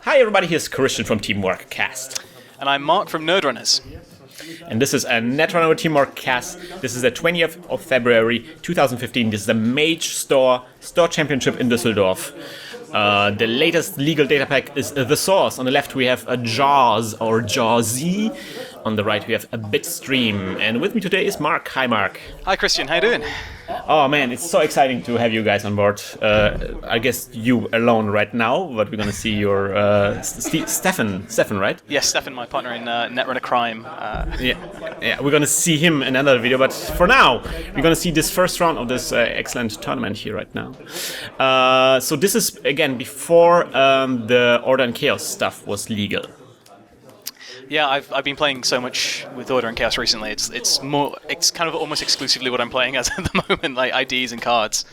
Hi everybody, here's Krystian from TeamworkCast. And I'm Mark from Nerdrunners. And this is a Netrunner TeamworkCast. This is the 20th of February 2015. This is the Mage Store Championship in Düsseldorf. The latest legal data pack is the source. On the left we have a JawZ or JawZ. On the right we have a Bitstream. And with me today is Mark. Hi Mark. Hi Krystian, how you doing? Oh man, it's so exciting to have you guys on board. I guess you alone right now, but we're gonna see your Stefan, right? Yes, Stefan, my partner in Netrunner Crime. Yeah, we're gonna see him in another video, but for now, we're gonna see this first round of this excellent tournament here right now. So this is again before the Order and Chaos stuff was legal. Yeah, I've been playing so much with Order and Chaos recently. It's kind of almost exclusively what I'm playing as at the moment, like IDs and cards.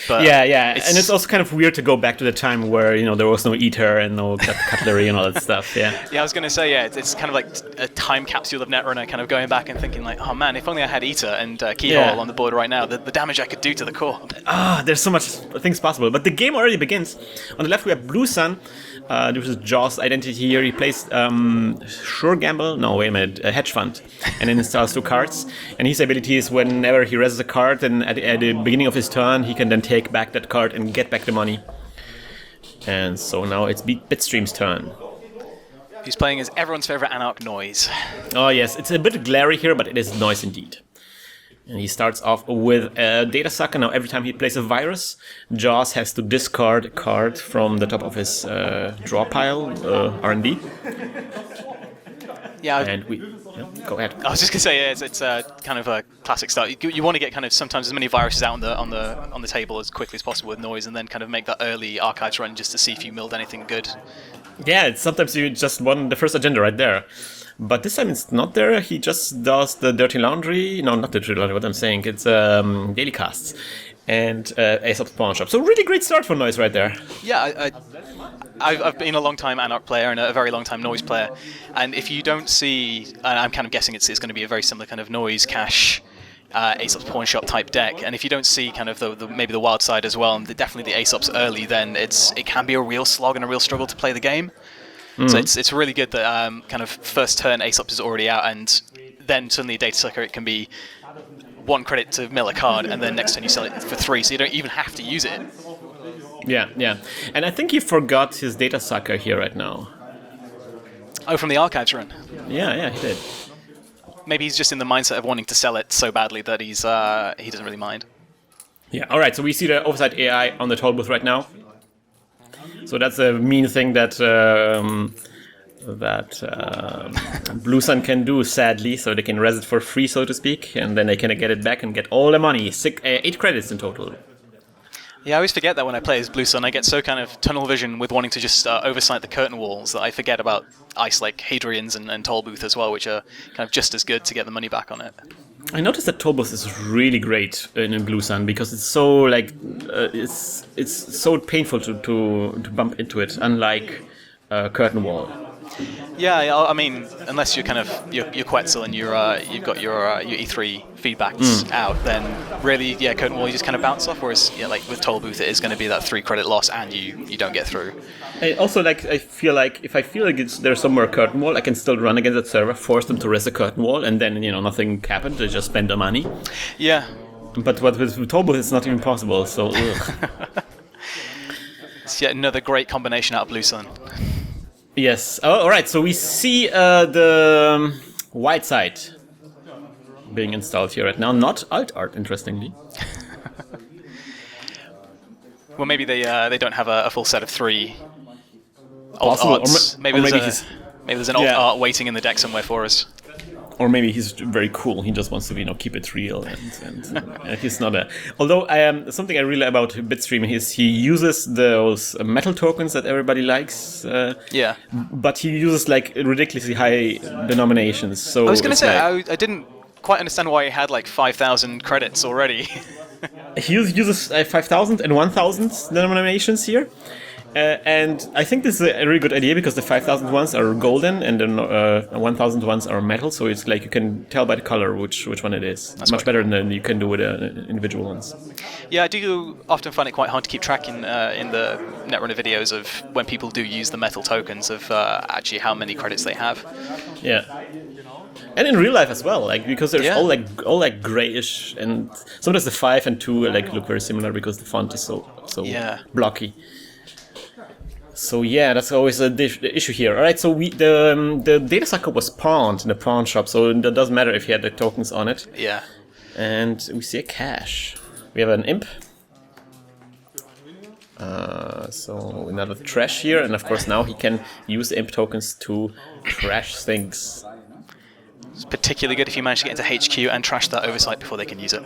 But yeah, and it's also kind of weird to go back to the time where there was no Ether and no cutlery and all that stuff. Yeah, I was gonna say it's kind of like a time capsule of Netrunner, kind of going back and thinking like, oh man, if only I had Ether and Keyhole on the board right now, the damage I could do to the core. There's so much things possible. But the game already begins. On the left we have Blue Sun. This is JawZ identity here. He plays Sure Gamble. No, wait a minute. A hedge fund. And then installs 2 cards. And his ability is whenever he reses a card, and at the beginning of his turn, he can then take back that card and get back the money. And so now it's Bitstream's turn. He's playing as everyone's favorite Anarch Noise. Oh yes, it's a bit glary here, but it is noise indeed. And he starts off with a data sucker. Now every time he plays a virus, JawZ has to discard a card from the top of his draw pile, R&D. Yeah. Go ahead. I was just gonna say it's kind of a classic start. You want to get kind of sometimes as many viruses out on the table as quickly as possible with noise, and then kind of make that early archives run just to see if you milled anything good. Yeah, sometimes you just won the first agenda right there. But this time it's not there. He just does the dirty laundry. No, not the dirty laundry. What I'm saying, it's daily casts and Aesop's Pawn Shop. So really great start for Noise right there. Yeah, I've been a long time Anarch player and a very long time Noise player, and if you don't see, I'm kind of guessing it's going to be a very similar kind of Noise cash. Aesop's Pawn Shop type deck, and if you don't see kind of maybe the wild side as well, and definitely the Aesop's early, then it can be a real slog and a real struggle to play the game. So it's really good that kind of first turn Aesop is already out, and then suddenly a data sucker, it can be 1 credit to mill a card, and then next turn you sell it for 3, so you don't even have to use it. Yeah. And I think he forgot his data sucker here right now. Oh, from the archives run? Yeah, he did. Maybe he's just in the mindset of wanting to sell it so badly that he doesn't really mind. Yeah, alright, so we see the oversight AI on the toll booth right now. So that's a mean thing that Blue Sun can do, sadly. So they can res it for free, so to speak, and then they can get it back and get all the money. 8 credits in total. Yeah, I always forget that when I play as Blue Sun. I get so kind of tunnel vision with wanting to just oversight the curtain walls that I forget about ice like Hadrian's and Toll Booth as well, which are kind of just as good to get the money back on it. I noticed that Toll Booth is really great in Blue Sun because it's so it's so painful to bump into it, unlike Curtain Wall. Yeah, I mean, unless you're kind of you're Quetzal and you've got your E3 feedbacks out, then really, Curtain Wall you just kind of bounce off. Whereas, like with Toll Booth, it is going to be that 3 credit loss, and you don't get through. And also, I feel like if I feel like there's somewhere Curtain Wall, I can still run against that server, force them to res the Curtain Wall, and then nothing happened. They just spend the money. Yeah. But with Toll Booth, it's not even possible. So. It's yet another great combination out of Blue Sun. Yes. Oh, all right. So we see the white side being installed here right now. Not alt art, interestingly. Well, maybe they don't have a full set of 3 alt Possible. arts. Maybe there's an alt art waiting in the deck somewhere for us. Or maybe he's very cool. He just wants to, keep it real, and he's not a. Although something I really like about Bitstream is he uses those metal tokens that everybody likes. But he uses like ridiculously high denominations. So I was going to say I didn't quite understand why he had like 5,000 credits already. He uses 5,000 and 1,000 denominations here. And I think this is a really good idea because the 5,000 ones are golden and the 1,000 ones are metal. So it's like you can tell by the color which one it is. That's much better than you can do with individual ones. Yeah, I do often find it quite hard to keep track in the Netrunner videos of when people do use the metal tokens of actually how many credits they have. Yeah. And in real life as well, like because they're Yeah. all like grayish, and sometimes the 5 and 2 like look very similar because the font is so Yeah. blocky. So yeah, that's always the issue here. All right, so the data sucker was pawned in the pawn shop, so it doesn't matter if you had the tokens on it. Yeah. And we see a cache. We have an imp. So another trash here, and of course now he can use the imp tokens to trash things. It's particularly good if you manage to get into HQ and trash that oversight before they can use it.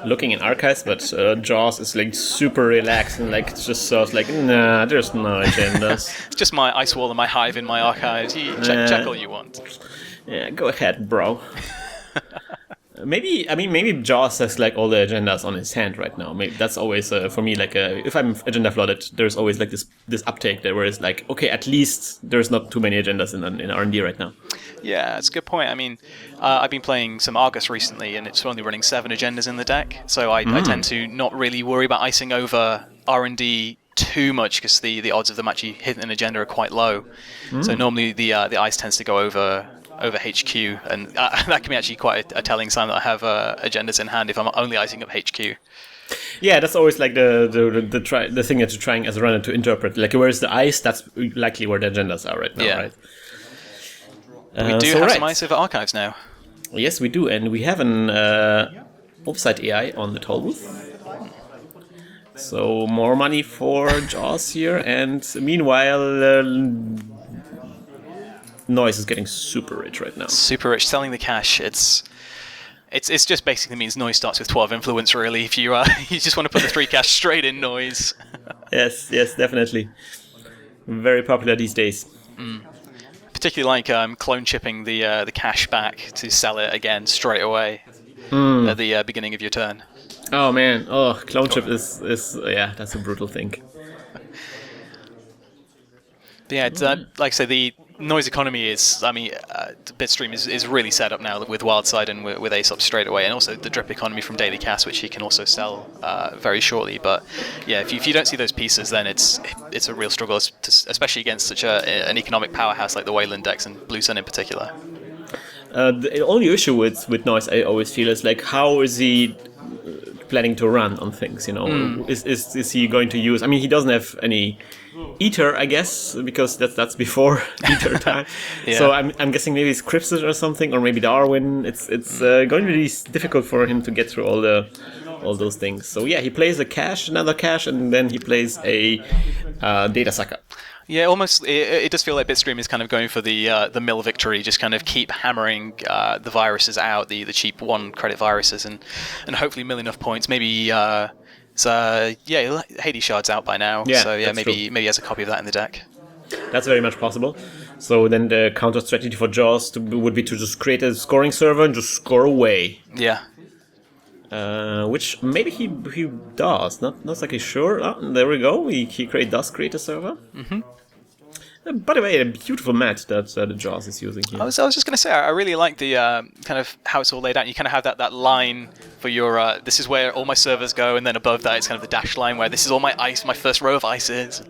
Looking in archives, but JawZ is like super relaxed and like just sort like, nah, there's no agendas. It's just my ice wall and my hive in my archives. You check all you want. Yeah, go ahead, bro. Maybe JawZ has like all the agendas on his hand right now. Maybe that's always for me like if I'm agenda flooded, there's always like this uptake there where it's like, okay, at least there's not too many agendas in R&D right now. Yeah, that's a good point. I mean, I've been playing some Argus recently, and it's only running 7 agendas in the deck, so I tend to not really worry about icing over R&D too much because the odds of them actually hitting an agenda are quite low. So normally the ice tends to go over HQ, and that can be actually quite a telling sign that I have agendas in hand if I'm only icing up HQ. Yeah, that's always like the thing that you're trying as a runner to interpret. Like, where's the ice? That's likely where the agendas are right now, right? We do have some ice over archives now. Yes, we do, and we have an offsite AI on the toll booth. So more money for JawZ here, and meanwhile, Noise is getting super rich right now. Super rich, selling the cash. It's just basically means Noise starts with 12 influence. Really, if you you just want to put the 3 cash straight in Noise. Yes, definitely. Very popular these days. Particularly like clone chipping the cash back to sell it again straight away at the beginning of your turn. Oh man, clone chip is yeah, that's a brutal thing. But yeah, it's, like I say, the noise economy is, I mean, Bitstream is really set up now with Wildside and with Aesop straight away, and also the drip economy from Daily Cast, which he can also sell very shortly. But yeah, if you don't see those pieces, then it's a real struggle, especially against such an economic powerhouse like the Weyland decks and Blue Sun in particular. The only issue with Noise, I always feel, is like, how is he planning to run on things? You know, is he going to use? I mean, he doesn't have any Ether, I guess, because that's before Ether time. Yeah. So I'm guessing maybe it's Crypsis or something, or maybe Darwin. It's going to be difficult for him to get through all those things. So yeah, he plays another cache, and then he plays a data sucker. Yeah, almost. It does feel like Bitstream is kind of going for the mill victory, just kind of keep hammering the viruses out, the cheap 1 credit viruses, and hopefully mill enough points. Maybe Hades Shard's out by now. Yeah, so yeah, maybe true. he has a copy of that in the deck. That's very much possible. So then the counter strategy for JawZ would be to just create a scoring server and just score away. Yeah. Which maybe he does. Not exactly sure. Oh, there we go. He does create a server. Mm-hmm. By the way, a beautiful mat that the JawZ is using here. I was just going to say, I really like the kind of how it's all laid out. You kind of have that line for your, this is where all my servers go, and then above that it's kind of the dash line where this is all my ice, my first row of ices.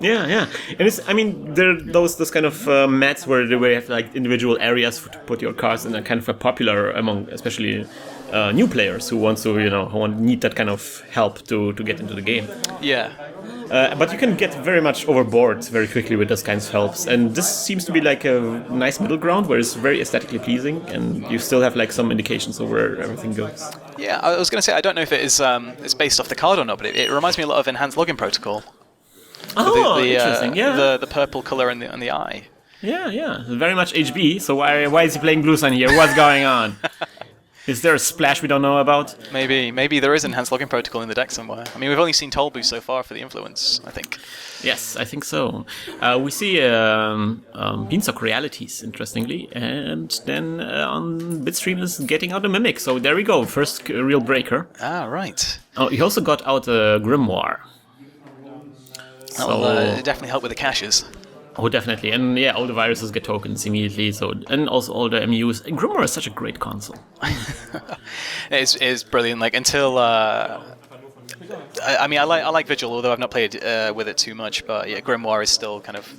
Yeah. And there are those kind of mats where you have like individual areas to put your cards, and are kind of popular among especially new players who want to, need that kind of help to get into the game. Yeah. But you can get very much overboard very quickly with those kinds of helps, and this seems to be like a nice middle ground where it's very aesthetically pleasing, and you still have like some indications of where everything goes. Yeah, I was going to say, I don't know if it is it's based off the card or not, but it reminds me a lot of Enhanced Login Protocol. Oh, interesting. Yeah, the purple color in the eye. Yeah, very much HB. So why is he playing Blue Sun here? What's going on? Is there a splash we don't know about? Maybe there is Enhanced Login Protocol in the deck somewhere. I mean, we've only seen Toll Boost so far for the influence, I think. Yes, I think so. We see Beanstalk Realities, interestingly, and then on Bitstream is getting out a Mimic. So there we go, first real breaker. Ah, right. Oh, he also got out a Grimoire. That'll definitely help with the caches. Oh, definitely. And yeah, all the viruses get tokens immediately. So, and also all the MUs. Grimoire is such a great console. It's brilliant. Like until I mean, I like Vigil, although I've not played with it too much. But yeah, Grimoire is still kind of.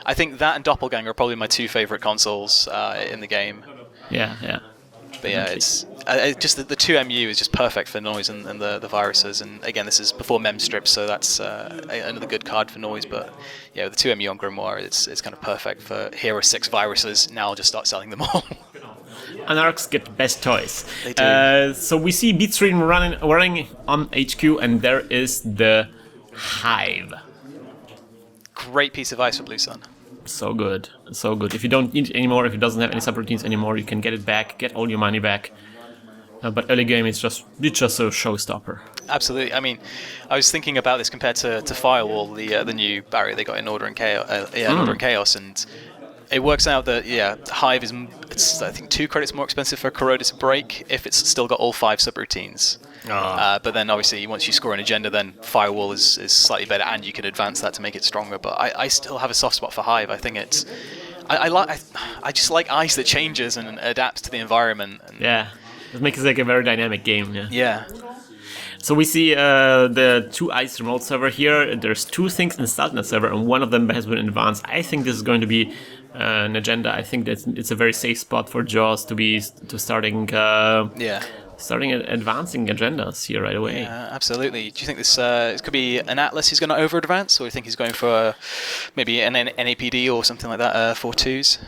I think that and Doppelganger are probably my two favorite consoles in the game. Yeah, yeah. But yeah, it's just the 2MU is just perfect for noise and the viruses. And again, this is before mem strips, so that's another good card for noise. But yeah, the 2MU on Grimoire, it's kind of perfect for here are 6 viruses. Now I'll just start selling them all. Anarchs get the best toys. They do. So we see Bitstream running on HQ, and there is the Hive. Great piece of ice for Blue Sun. So good, so good. If you don't need it anymore, if it doesn't have any subroutines anymore, you can get it back, get all your money back. But early game, it's just a showstopper. Absolutely. I mean, I was thinking about this compared to Firewall, the new barrier they got in Order and Chaos, and it works out that Hive it's I think 2 credits more expensive for Corroder to break if it's still got all 5 subroutines. But then obviously once you score an agenda, then Firewall is slightly better, and you can advance that to make it stronger. But I still have a soft spot for Hive. I think it's I just like ice that changes and adapts to the environment. And yeah, it makes it like a very dynamic game. Yeah. So we see the 2 ice remote server here. There's 2 things installed in the server, and one of them has been advanced. I think this is going to be an agenda. I think that it's a very safe spot for JawZ to starting advancing agendas here right away. Yeah, absolutely. Do you think this could be an Atlas he's going to over-advance, or do you think he's going for maybe an NAPD or something like that for 2s?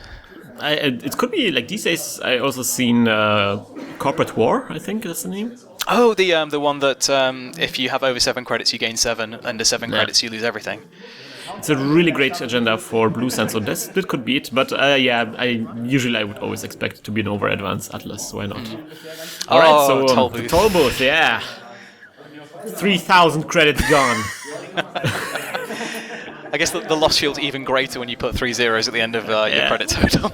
It could be, like these days, I also seen Corporate War, I think that's the name. Oh, the one that if you have over 7 credits, you gain 7, under 7 credits, you lose everything. It's a really great agenda for Blue Sun, so that could be it. But I would always expect it to be an over-advanced Atlas. Why not? All right, so Toll Booth, yeah. 3,000 credits gone. I guess the loss shield's even greater when you put 3 zeros at the end of your credit total.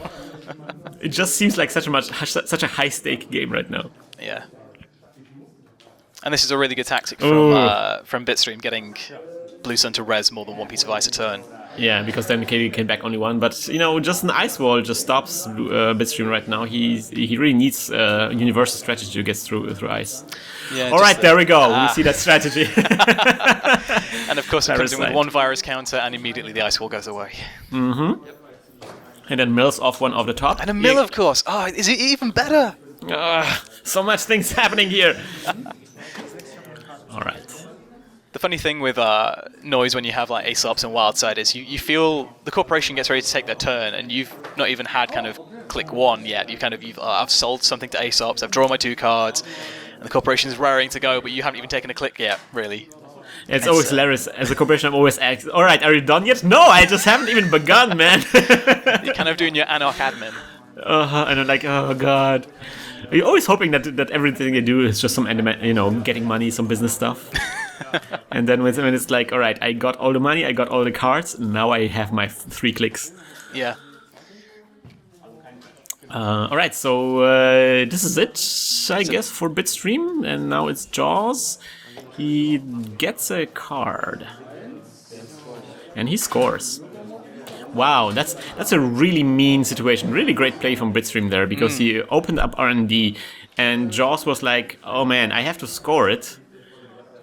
It just seems like such a high-stake game right now. Yeah. And this is a really good tactic from Bitstream, getting Blue Sun to res more than 1 piece of ice a turn. Yeah, because then you can back only 1. But, just an ice wall just stops Bitstream right now. He really needs a universal strategy to get through ice. Yeah, all right, there we go. We see that strategy. And of course it comes in with 1 virus counter, and immediately the ice wall goes away. Mm-hmm. And then mills off 1 off the top. And a mill, of course. Oh, is it even better? So much things happening here. All right. The funny thing with noise when you have like Aesops and Wildside is you feel the corporation gets ready to take their turn, and you've not even had kind of click 1 yet. I've sold something to Aesops, I've drawn my 2 cards, and the corporation is raring to go, but you haven't even taken a click yet, really. It's always hilarious. As a corporation, I'm always asking, all right, are you done yet? No, I just haven't even begun, man. You're kind of doing your Anarch admin. And I'm like, oh god. You're always hoping that everything they do is just some getting money, some business stuff. And then when it's like, all right, I got all the money, I got all the cards, and now I have my 3 clicks. Yeah. All right, so this is it, I guess, for Bitstream, and now it's JawZ. He gets a card, and he scores. Wow, that's a really mean situation. Really great play from Bitstream there, because he opened up R&D, and JawZ was like, "Oh man, I have to score it.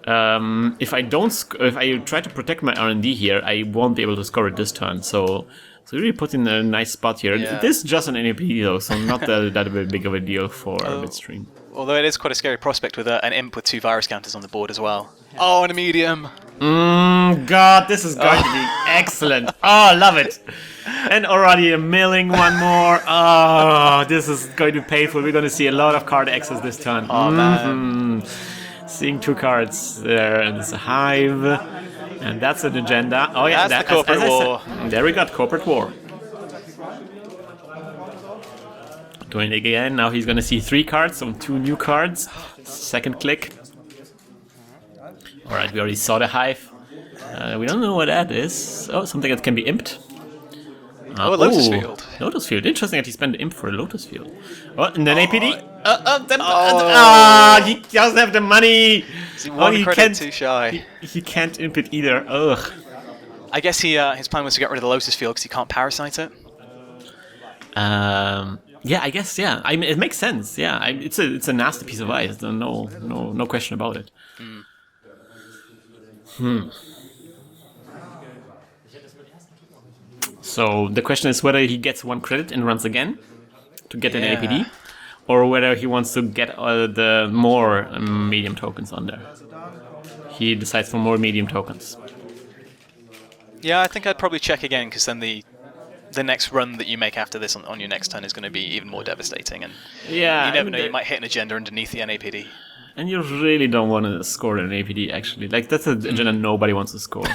If I try to protect my R&D here, I won't be able to score it this turn." So he really put in a nice spot here. Yeah. This is just an NAP though, so not that big of a deal for Bitstream. Although it is quite a scary prospect with an imp with 2 virus counters on the board as well. Oh, and a medium. God, this is going to be excellent. Oh, love it. And already a milling 1 more. Oh, this is going to be painful. We're going to see a lot of card access this turn. Oh, man. Seeing 2 cards there, and it's a Hive. And that's an agenda. Oh, yeah. That's the Corporate War. There we got Corporate War. Doing it again. Now he's going to see 3 cards, so 2 new cards. Second click. Alright, we already saw the Hive. We don't know what that is. Oh, something that can be imped. A Lotus Field. Lotus Field. Interesting that he spent the imp for a Lotus Field. Oh, and then APD. He doesn't have the money. Is he 1 credit too shy? He can't imp it either. Ugh. I guess his plan was to get rid of the Lotus Field because he can't parasite it. Yeah, I guess. Yeah, I mean, it makes sense. Yeah, it's a nasty piece of ice. No question about it. So the question is whether he gets 1 credit and runs again to get an APD, or whether he wants to get the more medium tokens on there. He decides for more medium tokens. Yeah, I think I'd probably check again, because then the next run that you make after this on your next turn is going to be even more devastating, and you never know, you might hit an agenda underneath the NAPD. And you really don't want to score an APD, actually. Like, that's an agenda nobody wants to score.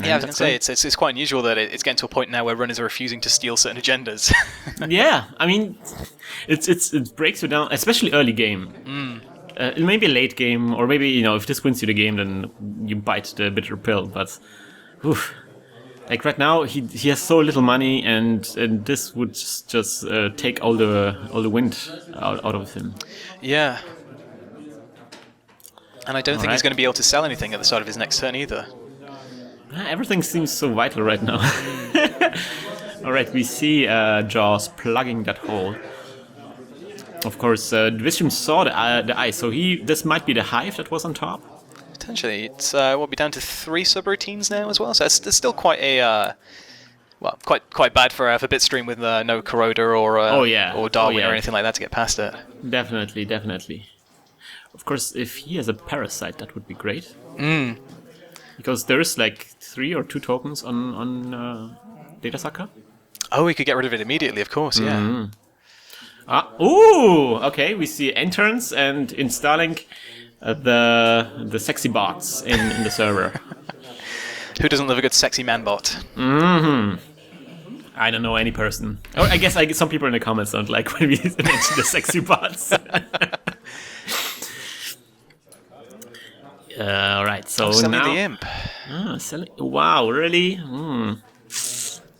Yeah, I was going to say, it's quite unusual that it's getting to a point now where runners are refusing to steal certain agendas. Yeah, I mean, it breaks you down, especially early game. Maybe late game, or maybe, if this wins you the game, then you bite the bitter pill. But, oof, like right now, he has so little money, and this would just take all the wind out of him. Yeah. And I don't think he's going to be able to sell anything at the start of his next turn either. Everything seems so vital right now. Alright, we see JawZ plugging that hole. Of course, Bitstream saw the ice, so this might be the hive that was on top. Potentially. It's we'll be down to 3 subroutines now as well, so it's still quite a quite bad for Bitstream with no Corroder or Darwin or anything like that to get past it. Definitely. Of course, if he has a parasite, that would be great. Because there is like 3 or 2 tokens on Data Sucker. Oh, we could get rid of it immediately, of course, yeah. Okay, we see interns and installing the sexy bots in the server. Who doesn't love a good sexy man bot? I don't know any person. Or I guess some people in the comments don't like when we mention the sexy bots. Alright, so selling now... the imp. Wow, really?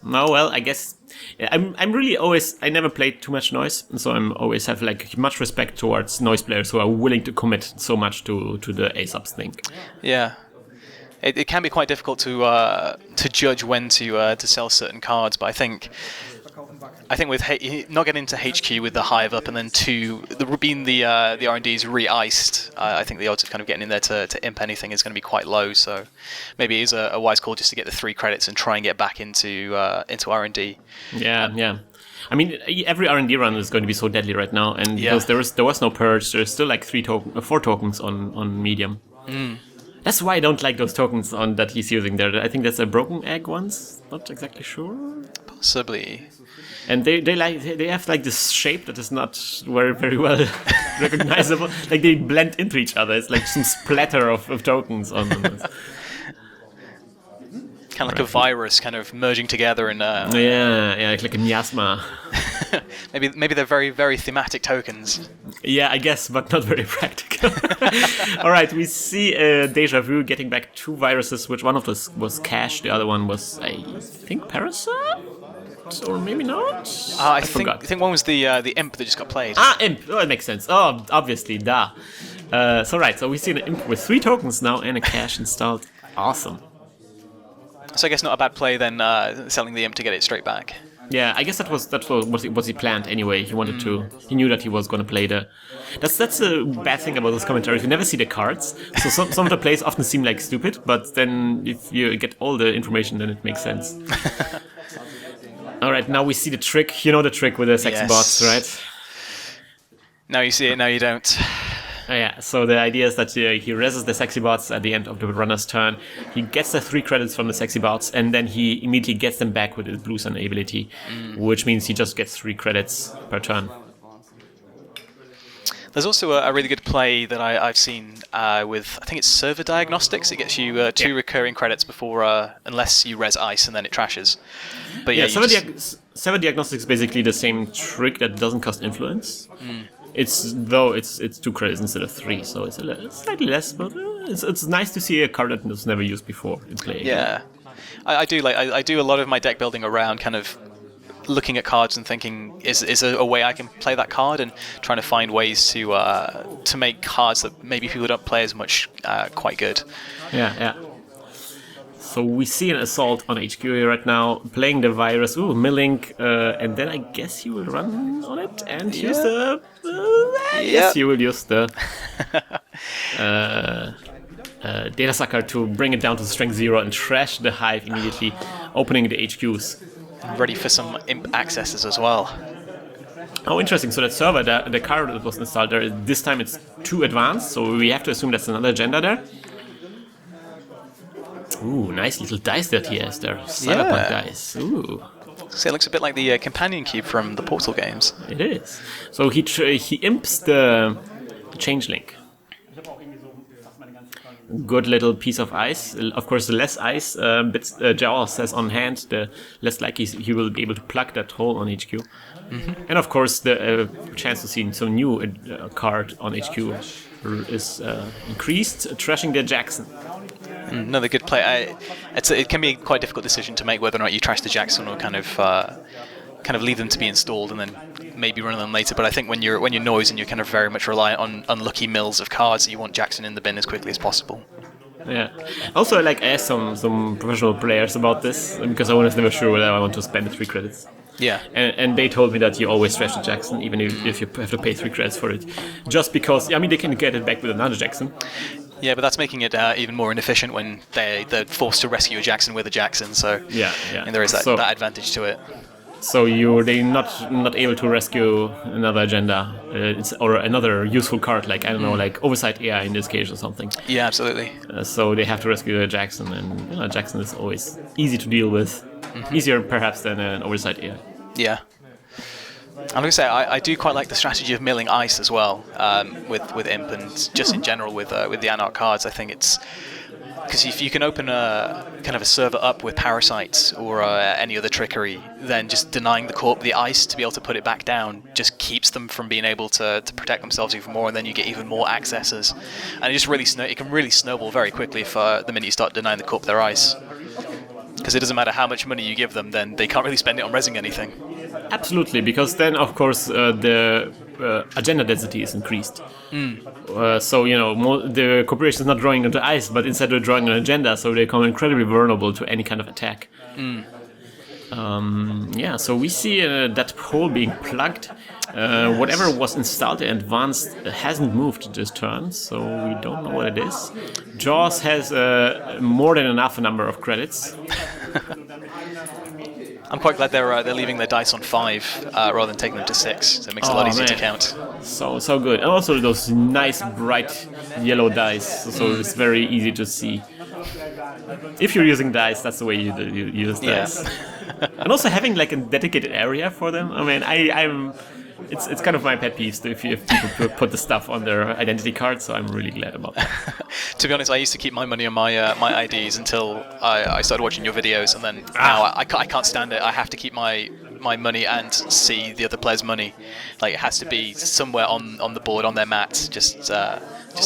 No, well, I guess... I'm really always... I never played too much noise, so I'm always have like much respect towards noise players who are willing to commit so much to the ASUPs thing. Yeah. It can be quite difficult to judge when to sell certain cards, but I think with not getting into HQ with the hive up and then being the R&D's re-iced, I think the odds of kind of getting in there to imp anything is going to be quite low. So maybe it is a wise call just to get the 3 credits and try and get back into R&D. Yeah. I mean, every R&D run is going to be so deadly right now, and because there was no purge, there's still like 4 tokens on medium. That's why I don't like those tokens that he's using there. I think that's a broken egg ones. Not exactly sure. Possibly. And they have like this shape that is not very well recognizable. Like they blend into each other. It's like some splatter of tokens on them. Kind of like a virus, kind of merging together and. Yeah, like a miasma. maybe they're very, very thematic tokens. Yeah, I guess, but not very practical. All right, we see Deja Vu getting back 2 viruses, which one of those was Cash, the other one was, I think, Parasite? Or maybe not? I think one was the imp that just got played. Imp. Oh, it makes sense. Oh, obviously, duh. So we see an imp with 3 tokens now and a Cash installed. Awesome. So I guess not a bad play then, selling the imp to get it straight back. Yeah, I guess that was what he planned anyway. He wanted to. He knew that he was going to play the. That's a bad thing about those commentaries. You never see the cards, so some of the plays often seem like stupid. But then if you get all the information, then it makes sense. All right, now we see the trick. You know the trick with the sexy bots, right? Now you see it. Now you don't. Yeah, so the idea is that he reses the sexy bots at the end of the runner's turn. He gets the 3 credits from the sexy bots, and then he immediately gets them back with his Blue Sun ability, which means he just gets 3 credits per turn. There's also a really good play that I've seen with, I think it's server diagnostics. It gets you 2 recurring credits before, unless you res ice and then it trashes. But yeah, server diagnostics is basically the same trick that doesn't cost influence. It's 2 credits instead of 3, so it's slightly less, but it's nice to see a card that was never used before in play. Yeah, I do a lot of my deck building around kind of looking at cards and thinking, is there a way I can play that card, and trying to find ways to make cards that maybe people don't play as much quite good. Yeah. So we see an assault on HQ here right now, playing the virus. Ooh, milling, and then I guess he will run on it and use the. Yes, he will use the data sucker to bring it down to strength 0 and trash the hive immediately, opening the HQs. Ready for some imp accesses as well. Oh, interesting. So that server, the card that was installed there, this time it's too advanced, so we have to assume that's another agenda there. Ooh, nice little dice that he has there. Cyberpunk dice. Ooh. So it looks a bit like the companion cube from the Portal games. It is. So he imps the changeling. Good little piece of ice. Of course, the less ice JawZ has on hand, the less likely he will be able to plug that hole on HQ. Mm-hmm. And of course, the chance to see some new card on HQ is increased, trashing the Jackson. Another good play. It can be a quite difficult decision to make whether or not you trash the Jackson or kind of leave them to be installed and then maybe run them later. But I think when you're noise and you're kind of very much reliant on unlucky mills of cards, you want Jackson in the bin as quickly as possible. Yeah. Also, I asked some professional players about this because I was never sure whether I want to spend the 3 credits. Yeah. And they told me that you always trash the Jackson, even if you have to pay 3 credits for it, just because they can get it back with another Jackson. Yeah, but that's making it even more inefficient when they're forced to rescue a Jackson with a Jackson. So and there is that advantage to it. So they're not able to rescue another agenda, or another useful card, like Oversight AI in this case or something. Yeah, absolutely. So they have to rescue a Jackson, and Jackson is always easy to deal with, easier perhaps than an Oversight AI. Yeah. I'm going to say I do quite like the strategy of milling ice as well, with Imp and just in general with the Anarch cards. I think it's because if you can open a kind of a server up with parasites or any other trickery, then just denying the ice to be able to put it back down just keeps them from being able to protect themselves even more, and then you get even more accesses, and it just really it can really snowball very quickly for the minute you start denying the corp their ice. Because it doesn't matter how much money you give them, then they can't really spend it on rezzing anything. Absolutely, because then, of course, the agenda density is increased. So, the corporation is not drawing onto ice, but instead they're drawing an agenda, so they become incredibly vulnerable to any kind of attack. So we see that hole being plugged. Whatever was installed in advance hasn't moved this turn, so we don't know what it is. JawZ has more than enough number of credits. I'm quite glad they're leaving their dice on 5 rather than taking them to 6, so it makes it a lot easier to count. So good. And also those nice bright yellow dice, so it's very easy to see. If you're using dice, that's the way you use dice. And also having a dedicated area for them. It's kind of my pet peeve if people put the stuff on their identity card, so I'm really glad about that. To be honest, I used to keep my money on my IDs until I started watching your videos, and then now I can't stand it. I have to keep my money and see the other player's money. It has to be somewhere on the board, on their mat, just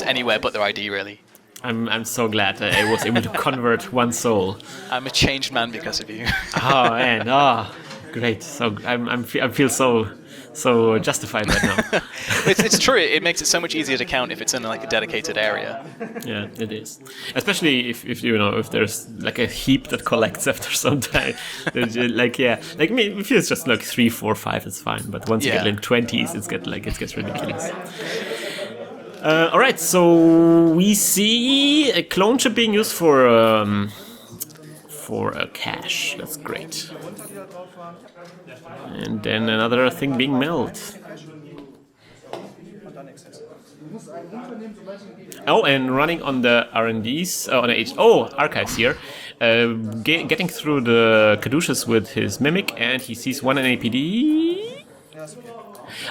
anywhere but their ID, really. I'm so glad that I was able to convert one soul. I'm a changed man because of you. Oh man, great. So I feel so justified right now. It's true. It makes it so much easier to count if it's in a dedicated area. Yeah, it is. Especially if there's a heap that collects after some time. If it's just 3, 4, 5, it's fine. But once you get 20s, it gets ridiculous. All right, so we see a clone chip being used for a cache. That's great. And then another thing being milled. Oh, and running on the R&Ds, archives here, getting through the caduceus with his mimic, and he sees one NAPD.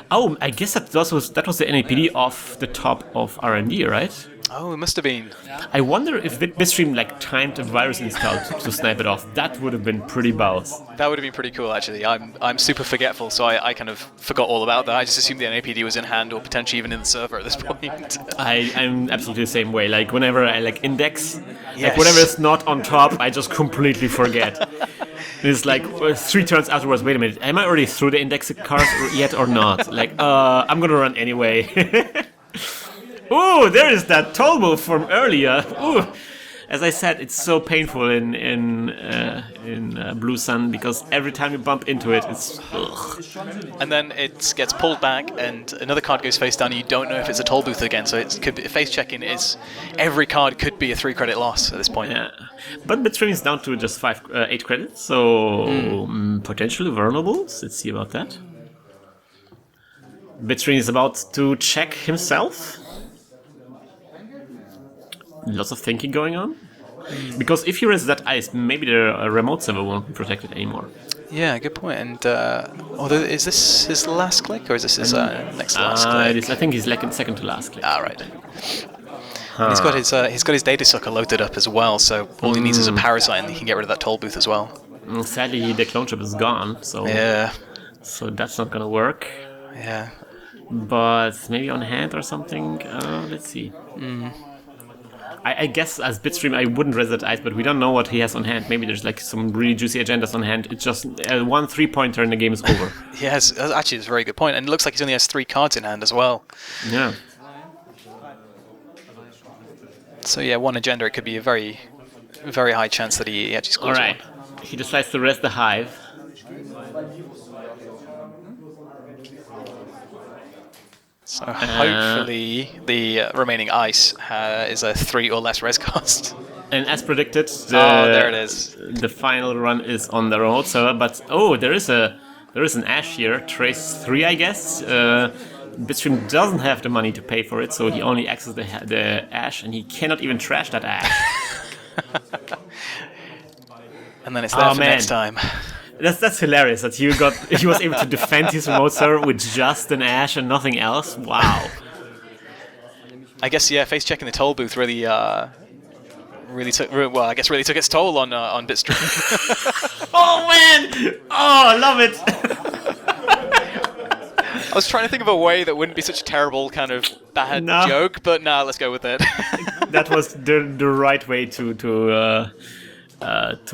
Oh, I guess that was the NAPD off the top of R&D, right? Oh, it must have been. I wonder if Bitstream timed a virus install to snipe it off. That would have been pretty bows. That would have been pretty cool, actually. I'm super forgetful, so I kind of forgot all about that. I just assumed the NAPD was in hand or potentially even in the server at this point. I'm absolutely the same way. Whenever I index, whatever is not on top, I just completely forget. It's 3 turns afterwards. Wait a minute, am I already through the index cards yet or not? I'm gonna run anyway. Ooh, there is that toll move from earlier. Ooh, as I said, it's so painful in Blue Sun because every time you bump into it, it's. Ugh. And then it gets pulled back, and another card goes face down. And you don't know if it's a toll booth again, so it could be face checking. Is every card could be a 3 credit loss at this point. Yeah, but Bitstream is down to just 8 credits, so potentially vulnerable. Let's see about that. Bitstream is about to check himself. Lots of thinking going on. Because if you res that ice, maybe the remote server won't be protected anymore. Yeah, good point. And although, is this his last click, or is this his next to last click? I think he's second to last click. Ah, right. And he's got his data sucker loaded up as well, so all he needs is a parasite, and he can get rid of that toll booth as well. Sadly, the clone chip is gone, so so that's not gonna work. Yeah. But maybe on hand or something. Let's see. I guess as Bitstream, I wouldn't res that ice, but we don't know what he has on hand. Maybe there's like some really juicy agendas on hand. It's just 1 3-pointer and the game is over. Yes, actually, it's a very good point. And it looks like he only has 3 cards in hand as well. Yeah. So yeah, 1 agenda, it could be a very, very high chance that he actually scores. All right. He decides to res the hive. So hopefully the remaining ice is a 3 or less res cost. And as predicted, there it is. The final run is on the remote server, but there is an Ash here, Trace 3, I guess. Bitstream doesn't have the money to pay for it, so he only accesses the Ash, and he cannot even trash that Ash. And then it's there for next time. That's hilarious that he was able to defend his remote server with just an Ash and nothing else. Wow. I guess face checking the toll booth really took its toll on Bitstream. Oh man! Oh, I love it. I was trying to think of a way that wouldn't be such a terrible kind of bad joke, but let's go with it. That was the right way to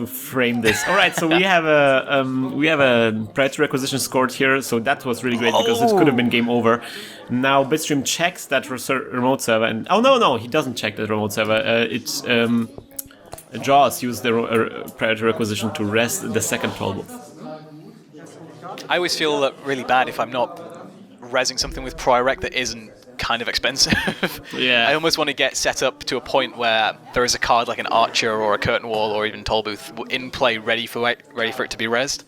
frame this. All right, so we have a Predator acquisition scored here, so that was really great because it could have been game over. Now Bitstream checks that remote server, and no, he doesn't check that remote server. It's JawZ used the Predator acquisition to rest the second toll booth. I always feel really bad if I'm not resing something with prior rec that isn't kind of expensive. Yeah. I almost want to get set up to a point where there is a card like an Archer or a Curtain Wall or even Toll Booth in play ready for it to be resed.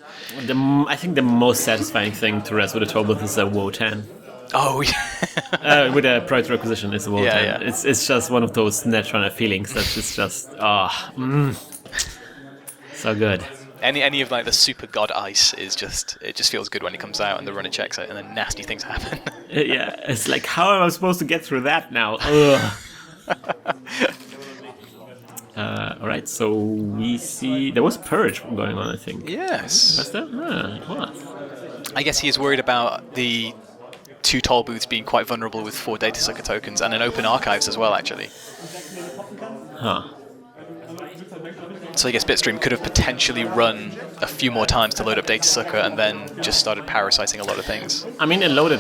I think the most satisfying thing to res with a Toll Booth is a WoW 10. Oh, yeah. With a Predator acquisition, it's a WoW 10. Yeah. It's just one of those Netrunner feelings that is just so good. Any of like the super god ice is just feels good when it comes out and the runner checks it and then nasty things happen. Yeah, it's like, how am I supposed to get through that now? Ugh. Alright, so we see there was Purge going on, I think. Yes. Was there? It was. I guess he is worried about the 2 toll booths being quite vulnerable with 4 data sucker tokens and an open archives as well, actually. Huh. So I guess Bitstream could have potentially run a few more times to load up Data Sucker and then just started parasiting a lot of things. I mean, a loaded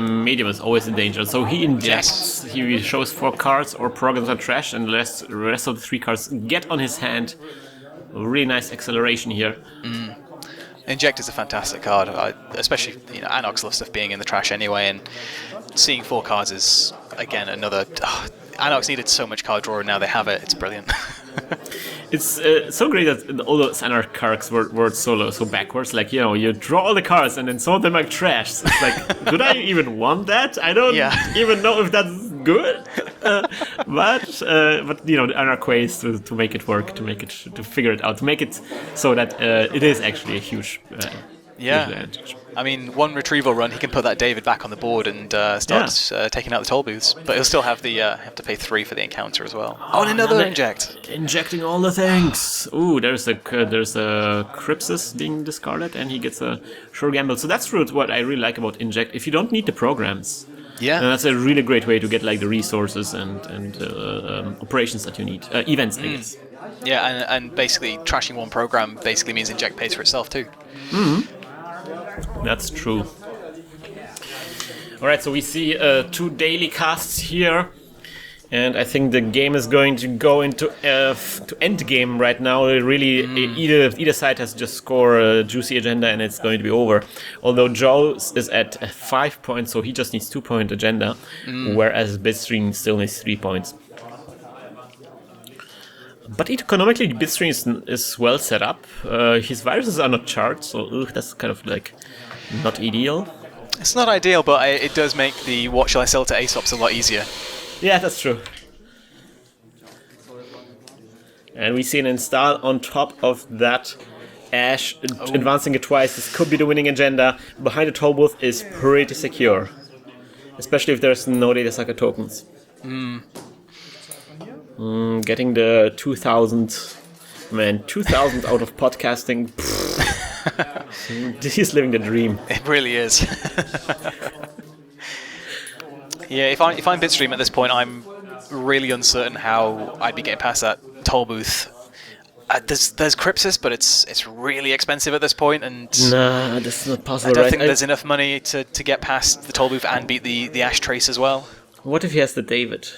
medium is always in danger. So he injects, he shows 4 cards or programs are trash, and the rest of the 3 cards get on his hand. Really nice acceleration here. Inject is a fantastic card, especially Anox loves stuff being in the trash anyway, and seeing 4 cards is, again, another... Anox needed so much card draw, and now they have it. It's brilliant. It's so great that all those Anarch cards were so backwards. Like, you draw all the cards and then some of them are trash. So it's like, did I even want that? I don't even know if that's good. But the Anarch ways to make it work, to figure it out, to make it so that it is actually a huge advantage. I mean, 1 retrieval run, he can put that David back on the board and start taking out the toll booths. But he'll still have to pay 3 for the encounter as well. Oh, and another inject. Injecting all the things. Ooh, there's a Crypsis being discarded, and he gets a Sure Gamble. So that's what I really like about inject. If you don't need the programs, that's a really great way to get like the resources and operations that you need. Events, I guess. Yeah, and basically trashing 1 program basically means inject pays for itself too. That's true. Alright, so we see 2 daily casts here. And I think the game is going to go into to Endgame right now. Really, either side has to just score a juicy agenda and it's going to be over. Although JawZ is at 5 points, so he just needs 2-point agenda, whereas Bitstream still needs 3 points. But economically, Bitstream is well set up. His viruses are not charged, so that's kind of like not ideal. It's not ideal, but it does make the what shall I sell to Aesops a lot easier. Yeah, that's true. And we see an install on top of that. Ash advancing it twice. This could be the winning agenda. Behind the toll booth is pretty secure. Especially if there's no data sucker tokens. Getting the 2,000. Man, 2,000 out of podcasting. He's living the dream. It really is. Yeah, if I'm Bitstream at this point, I'm really uncertain how I'd be getting past that toll booth. There's Crypsis, but it's really expensive at this point, and nah, that's not possible. I don't think there's enough money to get past the toll booth and beat the Ash Trace as well. What if he has the David?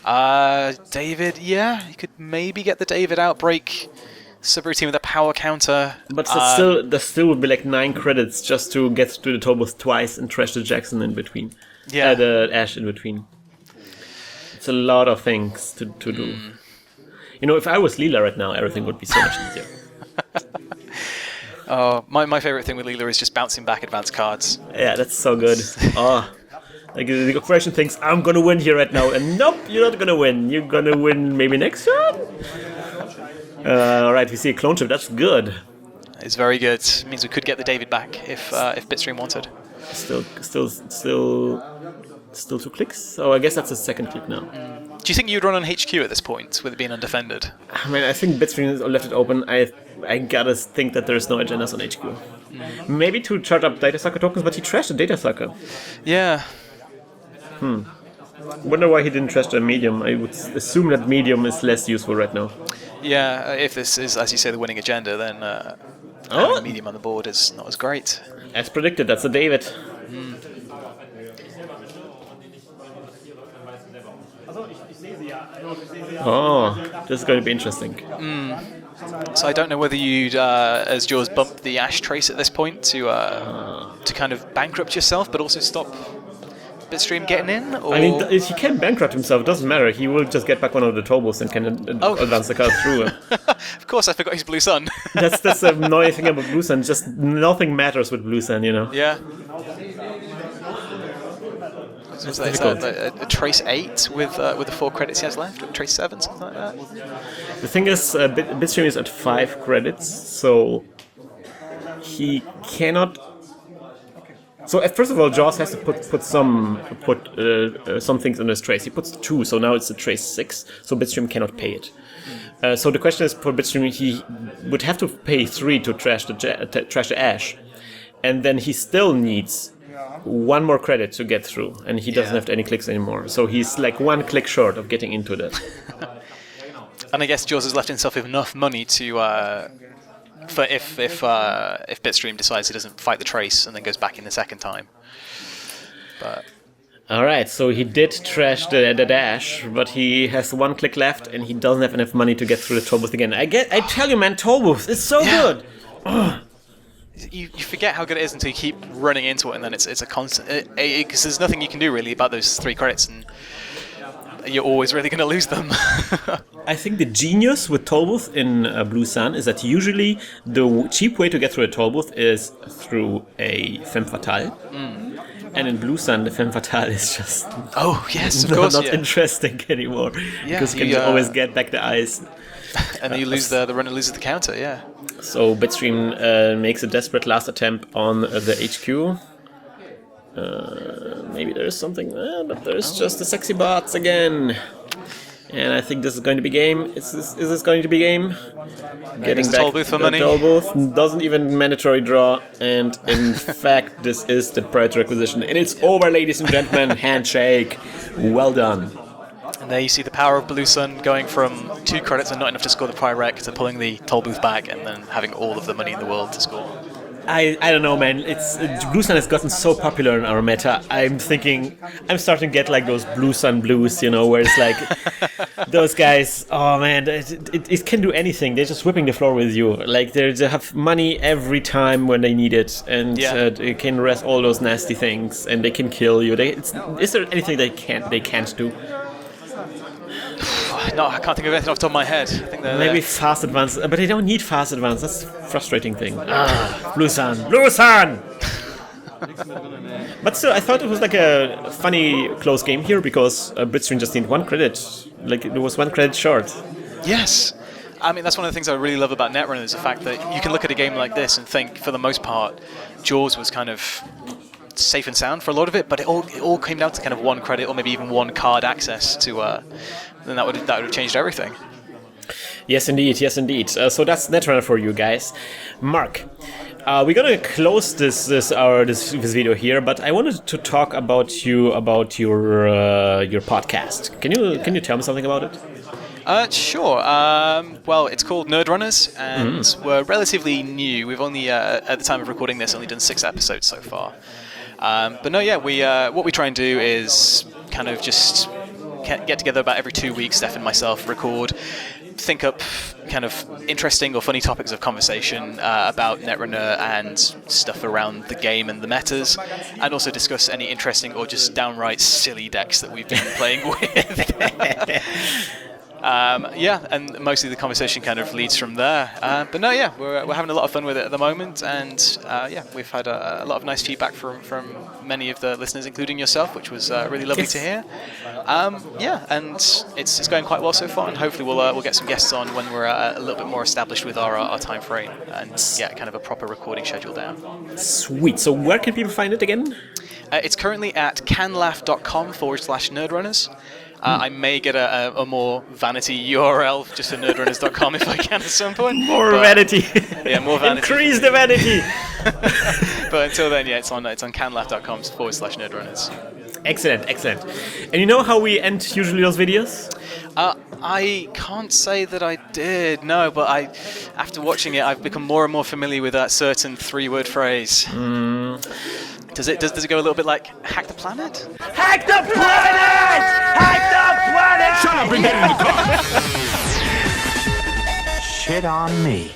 David, yeah, you could maybe get the David outbreak subroutine with a power counter. But there still would be like 9 credits just to get to the toll booth twice and trash the Jackson in between. Yeah, the Ash in between. It's a lot of things to do. You know, if I was Leela right now, everything would be so much easier. My favorite thing with Leela is just bouncing back advanced cards. Yeah, that's so good. Like the operation thinks, I'm gonna win here right now, and nope, you're not gonna win. You're gonna win maybe next turn? Alright, we see a clone chip, that's good. It's very good. It means we could get the David back if Bitstream wanted. Still 2 clicks? Oh, I guess that's a second click now. Do you think you'd run on HQ at this point, with it being undefended? I mean, I think Bitstream left it open. I gotta think that there's no agendas on HQ. Maybe to charge up data sucker tokens, but he trashed the data sucker. Yeah. Wonder why he didn't trash the medium. I would assume that medium is less useful right now. Yeah, if this is, as you say, the winning agenda, then having medium on the board is not as great. As predicted, that's a David. Oh, this is going to be interesting. So I don't know whether you'd, as JawZ, bump the Ash Trace at this point to kind of bankrupt yourself, but also stop Bitstream getting in? Or? I mean, he can bankrupt himself, it doesn't matter. He will just get back one of the toll booths and can advance the card through. Of course, I forgot his Blue Sun. that's the annoying thing about Blue Sun. Just nothing matters with Blue Sun, you know? Yeah. Is that a Trace 8 with the 4 credits he has left? Or Trace 7, something like that? The thing is, Bitstream is at 5 credits, so he cannot. So first of all, JawZ has to put some things on his trace. He puts 2, so now it's a trace 6. So Bitstream cannot pay it. So the question is, for Bitstream, he would have to pay 3 to trash the Ash, and then he still needs 1 more credit to get through, and he doesn't have any clicks anymore. So he's like 1 click short of getting into that. And I guess JawZ has left himself enough money to. For if Bitstream decides he doesn't fight the trace and then goes back in the second time. But alright, so he did trash the dash, but he has 1 click left and he doesn't have enough money to get through the toll booth again. I tell you, man, toll booth is so good. You forget how good it is until you keep running into it, and then it's a constant. Because there's nothing you can do really about those 3 credits, and you're always really going to lose them. I think the genius with toll booth in Blue Sun is that usually the cheap way to get through a toll booth is through a femme fatale. And in Blue Sun, the femme fatale is just not interesting anymore. Yeah, because you can always get back the eyes. And then you lose the runner loses the counter, yeah. So Bitstream makes a desperate last attempt on the HQ. Maybe there's something there, but there's just the sexy bots again. And I think this is going to be game. Is this going to be game? Getting back toll booth for money. Toll booth doesn't even mandatory draw, and in fact, this is the priority requisition, and it's over, ladies and gentlemen. Handshake, well done. And there you see the power of Blue Sun going from 2 credits and not enough to score the prior rec to pulling the toll booth back and then having all of the money in the world to score. I don't know, man. Blue Sun has gotten so popular in our meta. I'm starting to get like those Blue Sun blues, where it's like those guys. Oh man, it can do anything. They're just whipping the floor with you. Like they have money every time when they need it, and they can rest all those nasty things, and they can kill you. Is there anything they can't do? No, I can't think of anything off the top of my head. I think maybe fast advance, but they don't need fast advance. That's a frustrating thing. Blue Sun, Blue Sun. But still, I thought it was like a funny close game here because Bitstream just needed 1 credit. Like it was 1 credit short. Yes. I mean, that's one of the things I really love about Netrunner is the fact that you can look at a game like this and think, for the most part, JawZ was kind of safe and sound for a lot of it, but it all came down to kind of 1 credit or maybe even 1 card access to. Then that would have changed everything. Yes, indeed. So that's Netrunner for you guys. Mark, we're gonna close this video here, but I wanted to talk about your podcast. Can you tell me something about it? Sure. Well, it's called Nerdrunners, and we're relatively new. We've only, at the time of recording this, only done 6 episodes so far. But no, yeah, what we try and do is kind of just get together about every 2 weeks, Steph and myself, record, think up kind of interesting or funny topics of conversation about Netrunner and stuff around the game and the metas, and also discuss any interesting or just downright silly decks that we've been playing with. And mostly the conversation kind of leads from there. But no, yeah, we're having a lot of fun with it at the moment, and we've had a lot of nice feedback from many of the listeners, including yourself, which was really lovely to hear. And it's going quite well so far, and hopefully we'll get some guests on when we're a little bit more established with our time frame and get kind of a proper recording schedule down. Sweet. So where can people find it again? It's currently at canlaugh.com/nerdrunners. I may get a more vanity URL just for nerdrunners.com if I can at some point. More vanity. Yeah, more vanity. Increase the vanity. But until then, yeah, it's on canlaugh.com/nerdrunners. Excellent. And you know how we end usually those videos? I can't say that I did, no, but after watching it, I've become more and more familiar with that certain 3-word phrase. Does it go a little bit like hack the planet? Hack the planet! Hack the planet! Shut up and get in the car! Shit on me.